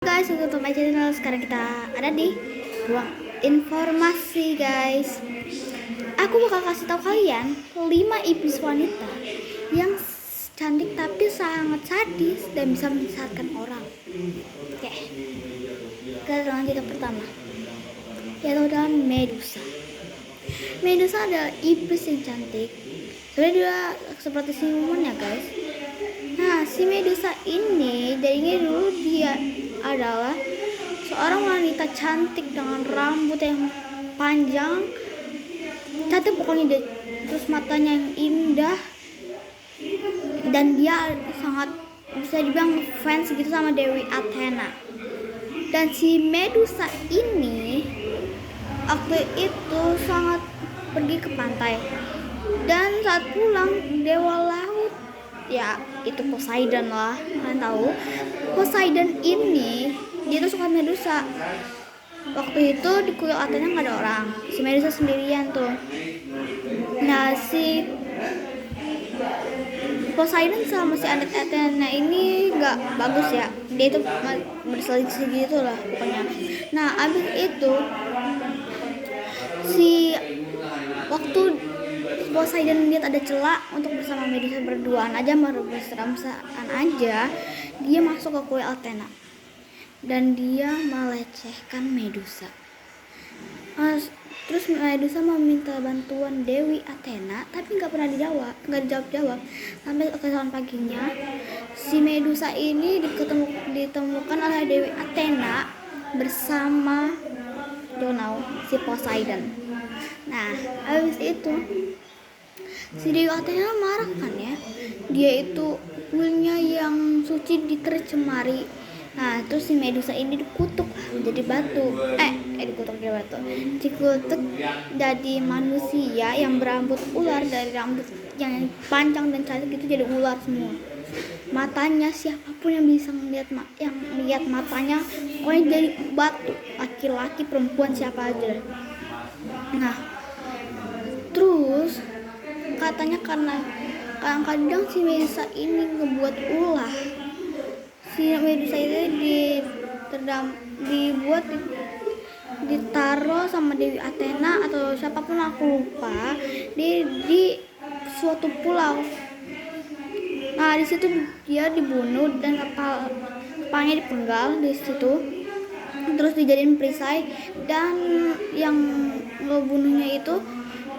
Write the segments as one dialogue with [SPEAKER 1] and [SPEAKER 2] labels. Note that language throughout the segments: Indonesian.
[SPEAKER 1] Guys, welcome to my channel. Sekarang kita ada di ruang informasi, guys. Aku bakal kasih tahu kalian 5 iblis wanita yang cantik tapi sangat sadis dan bisa menyesatkan orang. Oke. Kita lanjut yang pertama, yaitu adalah Medusa. Medusa adalah iblis yang cantik. Sebenarnya dia seperti siluman ya, guys. Nah, si Medusa ini jadinya dulu dia adalah seorang wanita cantik dengan rambut yang panjang, cantik pokoknya dia. Terus matanya yang indah, dan dia sangat bisa dibilang fans gitu sama Dewi Athena. Dan si Medusa ini waktu itu sangat pergi ke pantai, dan saat pulang dewa laut, ya itu Poseidon lah, kalian tahu. Poseidon ini dia tuh suka Medusa. Waktu itu di kuil Athena nggak ada orang, si Medusa sendirian tuh. Nah, si Poseidon sama si anak Athena ini nggak bagus ya, dia itu berselisih gitu lah pokoknya. Nah, abis itu si waktu Poseidon lihat ada celah untuk bersama Medusa berduaan aja, bermesra-mesraan aja, dia masuk ke kuil Athena dan dia melecehkan Medusa. Terus Medusa meminta bantuan Dewi Athena, tapi nggak dijawab. Sampai keesokan paginya, si Medusa ini ditemukan oleh Dewi Athena bersama si Poseidon. Nah, habis itu si Dewi Athena marah kan ya, dia itu kuilnya yang suci ditercemari. Nah, terus si Medusa ini dikutuk jadi batu. Dikutuk jadi manusia yang berambut ular, dari rambut yang panjang dan cantik itu jadi ular semua. Matanya siapapun yang bisa melihat matanya pokoknya jadi batu, laki-laki perempuan siapa aja. Nah, terus katanya karena kadang-kadang si Medusa ini ngebuat ulah. Si Medusa ini ditaruh sama Dewi Athena atau siapapun, aku lupa, di suatu pulau. Nah, di situ dia dibunuh dan kepalanya dipenggal di situ, terus dijadiin perisai, dan yang ngebunuhnya itu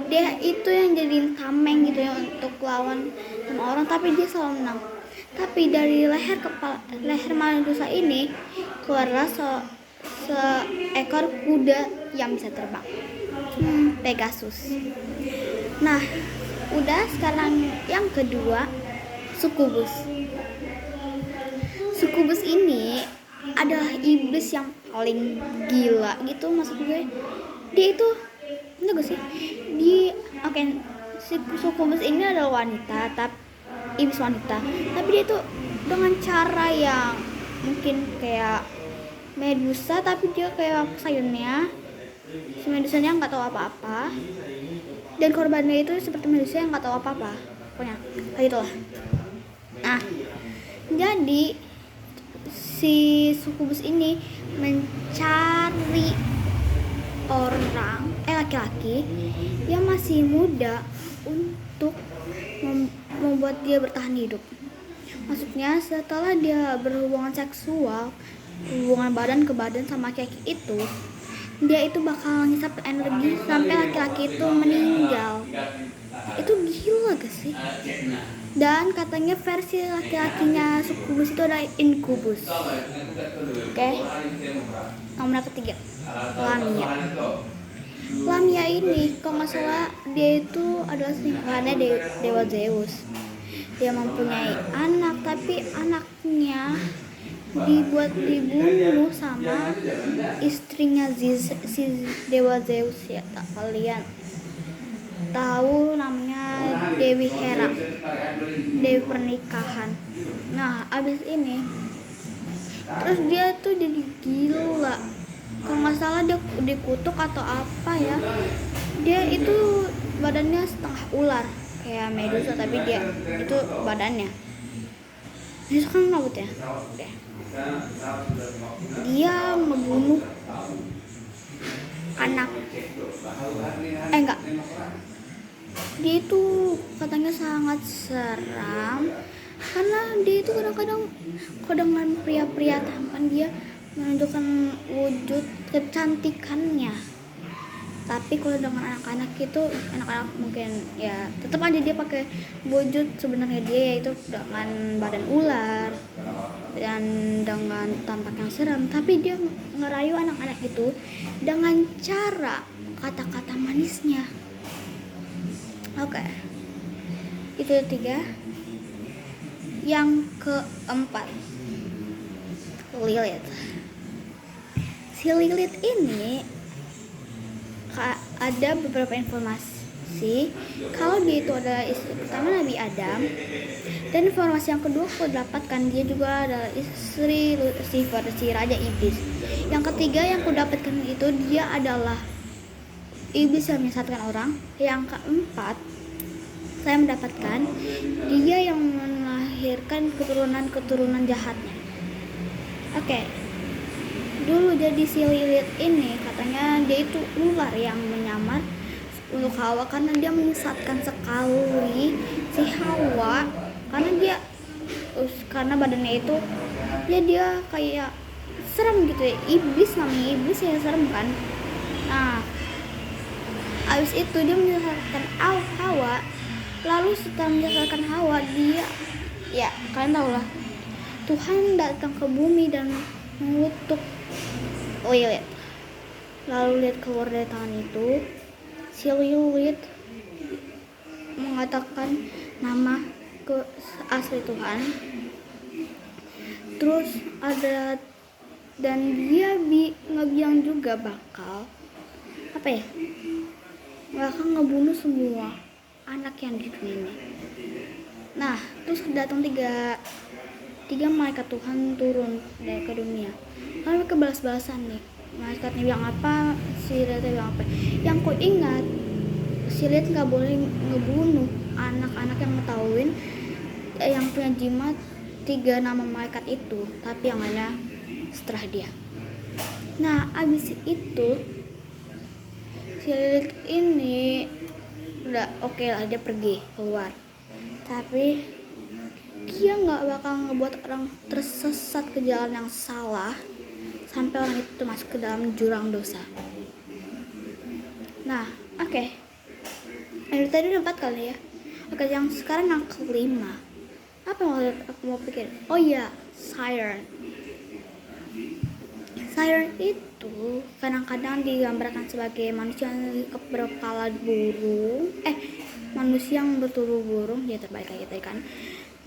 [SPEAKER 1] dia itu yang jadiin tameng gitu ya untuk lawan sama orang, tapi dia selalu menang. Tapi dari leher Medusa ini keluarlah seekor kuda yang bisa terbang, Pegasus. Nah, udah, sekarang yang kedua, Sukubus. Sukubus ini adalah iblis yang paling gila gitu, maksud gue. Dia itu enggak sih? Si Sukubus ini adalah iblis wanita, tapi dia itu dengan cara yang mungkin kayak Medusa, tapi dia kayak Poseidonnya. Si Medusanya nggak tahu apa-apa, dan korbannya itu seperti Medusa yang nggak tahu apa-apa, pokoknya kayak gitulah. Nah, jadi si Sukubus ini mencari laki-laki yang masih muda untuk membuat dia bertahan hidup. Maksudnya setelah dia berhubungan seksual, hubungan badan ke badan sama laki-laki itu, dia itu bakal ngisap energi sampai laki-laki itu meninggal. Itu gila gak sih? Dan katanya versi laki-lakinya Sukubus itu adalah Incubus. Oke. Nomor ketiga, Lamia ini kalau nggak salah dia itu adalah selingkuhannya dewa Zeus. Dia mempunyai anak, tapi anaknya dibunuh sama istrinya si dewa Zeus ya. Tak, kalian tahu namanya Dewi Hera, Dewi pernikahan. Nah, abis ini terus dia tuh jadi gila. Kalau nggak salah dia dikutuk atau apa ya, dia itu badannya setengah ular kayak Medusa, tapi dia itu badannya itu kan rambut ya. Oke. dia ngebunuh anak. Enggak, dia itu katanya sangat seram karena dia itu kadang-kadang dengan pria-pria tampan dia menunjukkan wujud kecantikannya. Tapi kalau dengan anak-anak itu, anak-anak mungkin ya tetap aja dia pakai wujud sebenarnya dia, yaitu dengan badan ular dan dengan tampak yang seram. Tapi dia ngerayu anak-anak itu dengan cara kata-kata manisnya. Oke, itu 3. Yang keempat, Lilith. Si Lilith ini ada beberapa informasi kalau dia itu adalah istri pertama Nabi Adam, dan informasi yang kedua aku dapatkan dia juga adalah istri Lucifer, si Raja Iblis. Yang ketiga yang aku dapatkan itu dia adalah iblis yang menyesatkan orang. Yang keempat saya mendapatkan dia yang melahirkan keturunan jahatnya. Oke. Dulu jadi si Lilith ini katanya dia itu ular yang menyamar untuk Hawa karena dia menyesatkan sekali si Hawa karena badannya itu ya dia kayak serem gitu ya, iblis, namanya iblis ya serem kan. Nah, abis itu dia menyesatkan Hawa. Lalu setelah menyesatkan Hawa, dia ya kalian tahu lah, Tuhan datang ke bumi dan mengutuk Lilith. Lalu Lilith keluar dari tangan itu. Si Lilith mengatakan nama ke asli Tuhan. Terus ada, dan dia ngebilang juga bakal ngebunuh semua anak yang di dunia ini. Nah, terus datang tiga malaikat Tuhan turun dari ke dunia. Lalu mereka balas-balasan nih. Malaikatnya bilang apa, si Lilith bilang apa. Yang ku ingat, si Lilith gak boleh ngebunuh anak-anak yang ngetahuin yang punya jimat 3 nama malaikat itu, tapi yang ada setelah dia. Nah, abis itu si Lilith ini udah oke lah, dia pergi keluar. Tapi dia gak bakal ngebuat orang tersesat ke jalan yang salah sampai orang itu masuk ke dalam jurang dosa. Nah, oke. Yang tadi udah 4 kali ya. Oke, yang sekarang yang kelima. Apa yang aku mau pikir? Oh iya, Siren. Siren itu kadang-kadang digambarkan sebagai manusia yang berkepala burung. Manusia yang bertubuh burung, ya terbaik kayak gitu kan.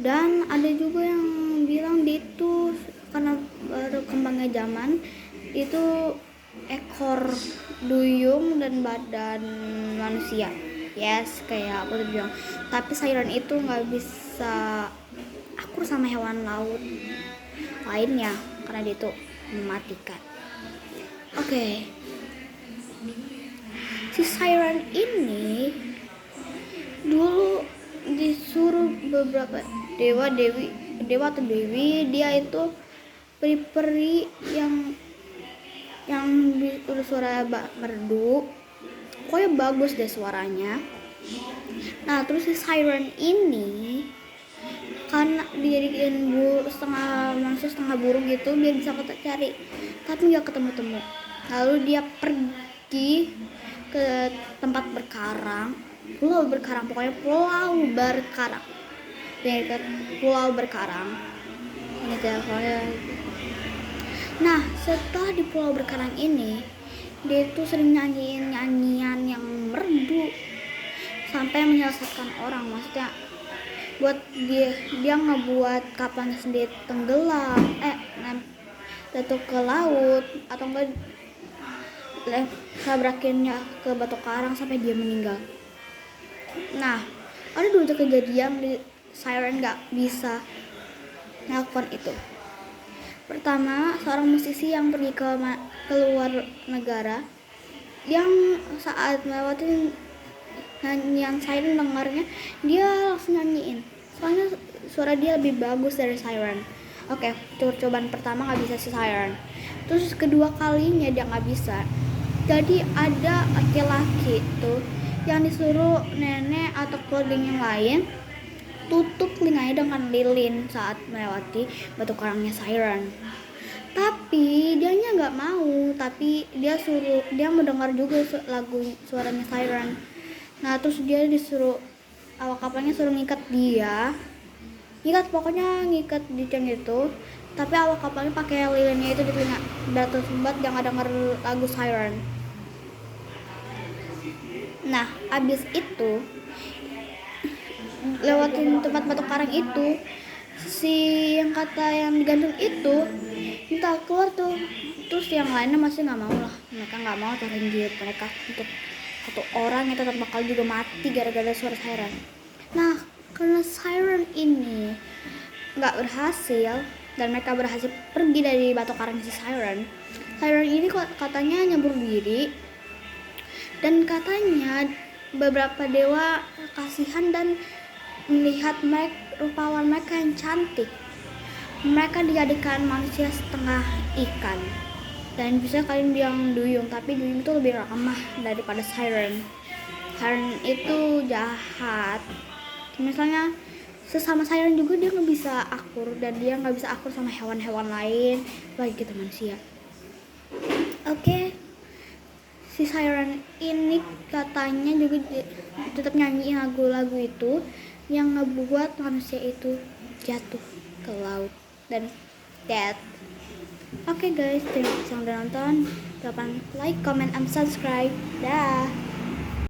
[SPEAKER 1] Dan ada juga yang bilang dia itu karena baru kembangnya zaman itu ekor duyung dan badan manusia. Yes, kayak aku tadi bilang. Tapi Siren itu nggak bisa akur sama hewan laut lainnya karena dia itu mematikan. Oke. Si Siren ini dulu disuruh beberapa dewa atau dewi, dia itu peri-peri yang suara merdu, pokoknya bagus deh suaranya. Nah, terus si Siren ini karena dijadikan setengah manusia setengah burung gitu biar bisa cari, tapi nggak ketemu. Lalu dia pergi ke tempat pulau berkarang, pokoknya pulau berkarang ini teleponnya. Nah, setelah di pulau berkarang ini dia itu sering nyanyiin nyanyian yang merdu sampai menyelesaikan orang. Maksudnya buat dia ngebuat kapalnya sendiri tenggelam, jatuh ke laut, atau enggak tabrakinnya ke batu karang sampai dia meninggal. Nah, ada 2 kejadian di Siren gak bisa melakukan itu. Pertama, seorang musisi yang pergi ke luar negara, yang saat melewati nyanyian Siren dengarnya, dia langsung nyanyiin. Soalnya suara dia lebih bagus dari Siren. Oke, cobaan pertama nggak bisa si Siren. Terus kedua kalinya dia nggak bisa. Jadi ada laki-laki tuh yang disuruh nenek atau keluarga yang lain tutup telinganya dengan lilin saat melewati batu karangnya Siren. Tapi dianya nggak mau, tapi dia mendengar juga lagu suaranya Siren. Nah terus dia disuruh awak kapalnya suruh ngikat di tiang itu, tapi awak kapalnya pakai lilinnya itu di telinga dan tersumbat yang nggak denger lagu Siren. Nah abis itu lewatin tempat batu karang itu, si yang kata yang digantung itu minta keluar tuh. Terus yang lainnya masih nggak mau lah, mereka nggak mau taruhin diri mereka untuk satu orang yang tetap bakal juga mati gara-gara suara siren. Nah karena siren ini nggak berhasil dan mereka berhasil pergi dari batu karang si siren ini katanya nyebur diri, dan katanya beberapa dewa kasihan dan melihat rupawan mereka yang cantik. Mereka dijadikan manusia setengah ikan. Dan bisa kalian bilang duyung, tapi duyung itu lebih ramah daripada siren. Siren itu jahat. Misalnya sesama siren juga dia nggak bisa akur, dan dia nggak bisa akur sama hewan-hewan lain, bagi kita manusia. Oke. Si siren ini katanya juga tetap nyanyiin lagu-lagu itu yang ngebuat manusia itu jatuh ke laut dan dead. Oke guys, terima kasih sudah nonton. Jangan lupa like, comment, and subscribe. Dah.